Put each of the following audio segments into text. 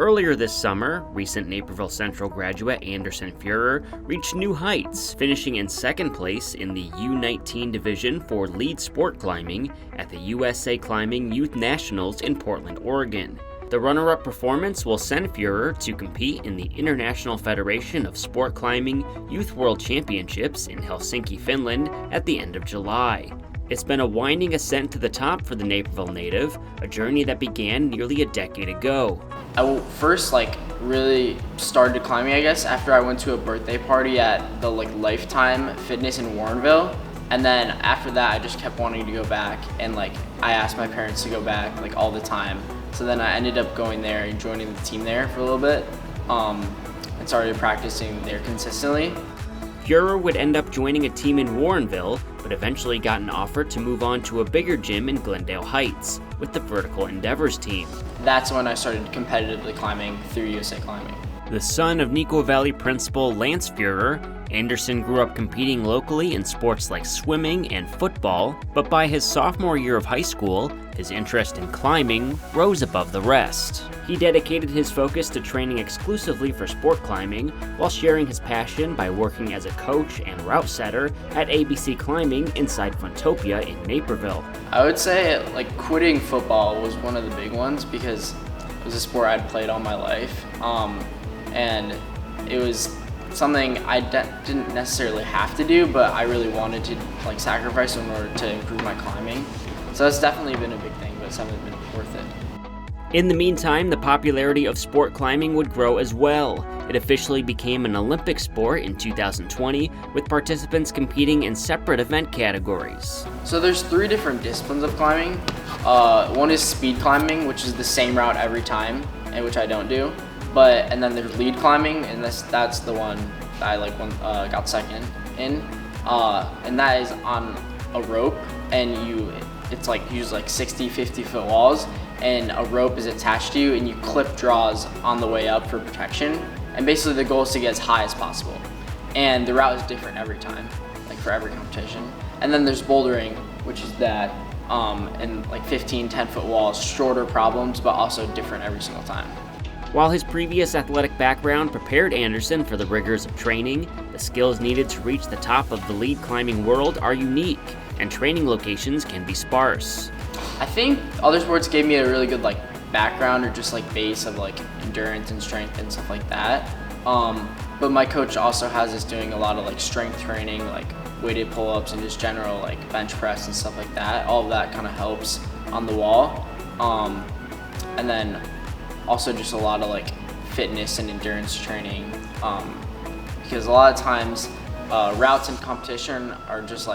Earlier this summer, recent Naperville Central graduate Anderson Fuhrer reached new heights, finishing in second place in the U19 division for lead sport climbing at the USA Climbing Youth Nationals in Portland, Oregon. The runner-up performance will send Fuhrer to compete in the International Federation of Sport Climbing Youth World Championships in Helsinki, Finland at the end of July. It's been a winding ascent to the top for the Naperville native, a journey that began nearly a decade ago. I first really started climbing, I guess, after I went to a birthday party at the Lifetime Fitness in Warrenville. And then after that, I just kept wanting to go back, and I asked my parents to go back all the time. So then I ended up going there and joining the team there for a little bit, and started practicing there consistently. Fuhrer would end up joining a team in Warrenville, but eventually got an offer to move on to a bigger gym in Glendale Heights with the Vertical Endeavors team. That's when I started competitively climbing through USA Climbing. The son of Nico Valley principal Lance Fuhrer, Anderson grew up competing locally in sports like swimming and football, but by his sophomore year of high school, his interest in climbing rose above the rest. He dedicated his focus to training exclusively for sport climbing, while sharing his passion by working as a coach and route setter at ABC Climbing inside Funtopia in Naperville. I would say quitting football was one of the big ones because it was a sport I'd played all my life, and it was something I didn't necessarily have to do, but I really wanted to sacrifice in order to improve my climbing. So that's definitely been a big thing, but it's definitely been worth it. In the meantime, the popularity of sport climbing would grow as well. It officially became an Olympic sport in 2020, with participants competing in separate event categories. So there's 3 different disciplines of climbing. One is speed climbing, which is the same route every time, and which I don't do. And then there's lead climbing, and that's the one that I got second in, and that is on a rope, and it's use 60, 50-foot walls, and a rope is attached to you, and you clip draws on the way up for protection. And basically the goal is to get as high as possible. And the route is different every time, for every competition. And then there's bouldering, which is that, and 15, 10-foot walls, shorter problems, but also different every single time. While his previous athletic background prepared Anderson for the rigors of training, the skills needed to reach the top of the lead climbing world are unique, and training locations can be sparse. I think other sports gave me a really good background, or just base of endurance and strength and stuff like that. But my coach also has us doing a lot of strength training, weighted pull-ups and just general bench press and stuff like that. All of that kind of helps on the wall. And then also just a lot of fitness and endurance training, because a lot of times routes in competition are just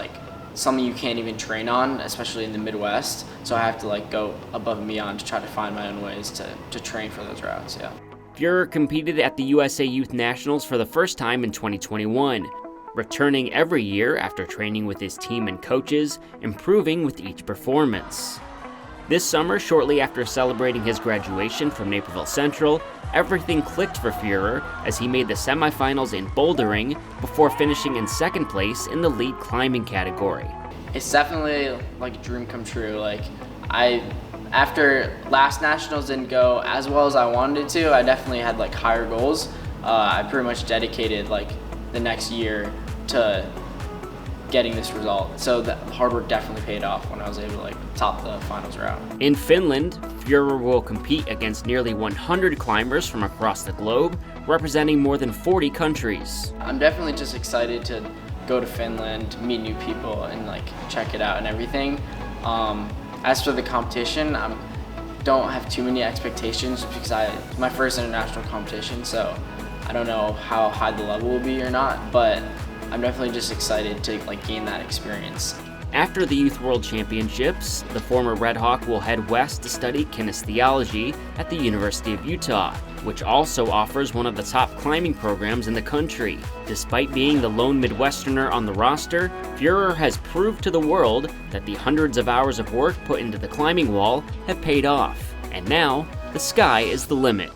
something you can't even train on, especially in the Midwest. So I have to go above and beyond to try to find my own ways to train for those routes. Yeah. Fuhrer competed at the USA Youth Nationals for the first time in 2021, returning every year after training with his team and coaches, improving with each performance. This summer, shortly after celebrating his graduation from Naperville Central, everything clicked for Fuhrer as he made the semifinals in bouldering before finishing in second place in the lead climbing category. It's definitely a dream come true. After last nationals didn't go as well as I wanted it to, I definitely had higher goals. I pretty much dedicated the next year to getting this result. So the hard work definitely paid off when I was able to top the finals route. In Finland, Fuhrer will compete against nearly 100 climbers from across the globe, representing more than 40 countries. I'm definitely just excited to go to Finland, meet new people, and check it out and everything. As for the competition, I don't have too many expectations because it's my first international competition, so I don't know how high the level will be or not, but I'm definitely just excited to gain that experience. After the Youth World Championships, the former Red Hawk will head west to study kinesiology at the University of Utah, which also offers one of the top climbing programs in the country. Despite being the lone Midwesterner on the roster, Fuhrer has proved to the world that the hundreds of hours of work put into the climbing wall have paid off, and now the sky is the limit.